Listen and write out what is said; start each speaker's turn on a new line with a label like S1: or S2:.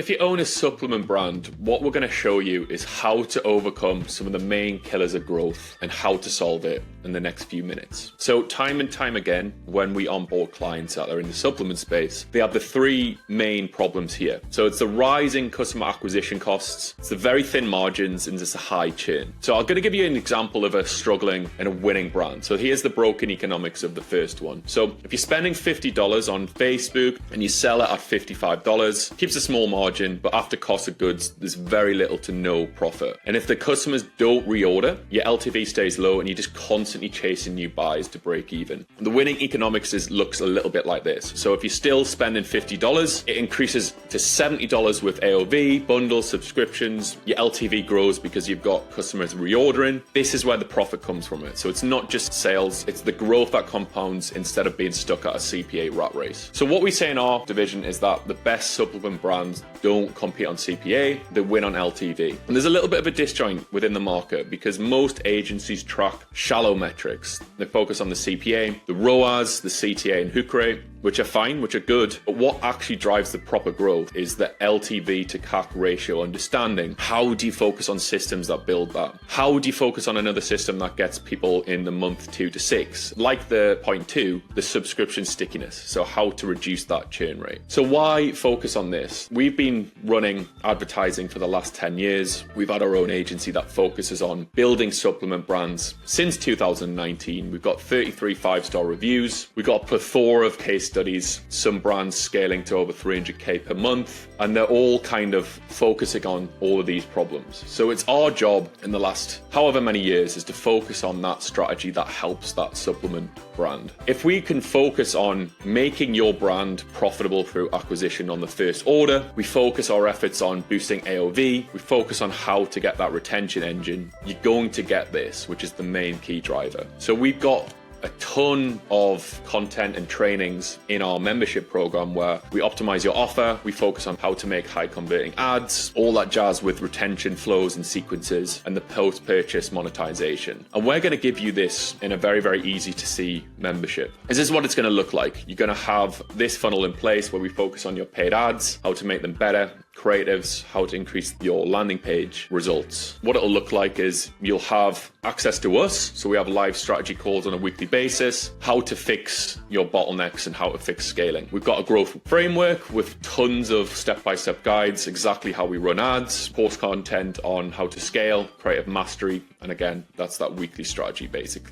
S1: If you own a supplement brand, what we're going to show you is how to overcome some of the main killers of growth and how to solve it in the next few minutes. So time and time again, when we onboard clients that are in the supplement space, they have the three main problems here. So it's the rising customer acquisition costs, it's the very thin margins, and it's a high churn. So I'm going to give you an example of a struggling and a winning brand. So here's the broken economics of the first one. So if you're spending $50 on Facebook and you sell it at $55, keeps a small margin, but after cost of goods, there's very little to no profit. And if the customers don't reorder, your LTV stays low and you're just constantly chasing new buys to break even. The winning economics looks a little bit like this. So if you're still spending $50, it increases to $70 with AOV, bundles, subscriptions. Your LTV grows because you've got customers reordering. This is where the profit comes from it. So it's not just sales, it's the growth that compounds instead of being stuck at a CPA rat race. So what we say in our division is that the best supplement brands don't compete on CPA, they win on LTV. And there's a little bit of a disjoint within the market because most agencies track shallow metrics. They focus on the CPA, the ROAS, the CTA and hook rate, which are fine, which are good. But what actually drives the proper growth is the LTV to CAC ratio understanding. How do you focus on systems that build that? How do you focus on another system that gets people in the month 2 to 6? Like the point 2, the subscription stickiness. So how to reduce that churn rate. So why focus on this? We've been running advertising for the last 10 years. We've had our own agency that focuses on building supplement brands since 2019. We've got 33 5-star reviews. We've got a plethora of case studies, some brands scaling to over 300K per month, and they're all kind of focusing on all of these problems. So it's our job in the last however many years is to focus on that strategy that helps that supplement brand. If we can focus on making your brand profitable through acquisition on the first order, we focus our efforts on boosting AOV, we focus on how to get that retention engine, you're going to get this, which is the main key driver. So we've got a ton of content and trainings in our membership program where we optimize your offer, we focus on how to make high converting ads, all that jazz with retention flows and sequences and the post-purchase monetization. And we're going to give you this in a very, very easy to see membership. This is what it's going to look like. You're going to have this funnel in place where we focus on your paid ads, how to make them better, creatives, how to increase your landing page results. What it'll look like is you'll have access to us. So we have live strategy calls on a weekly basis, how to fix your bottlenecks and how to fix scaling. We've got a growth framework with tons of step-by-step guides, exactly how we run ads, post content on how to scale, creative mastery. And again, that's that weekly strategy basically.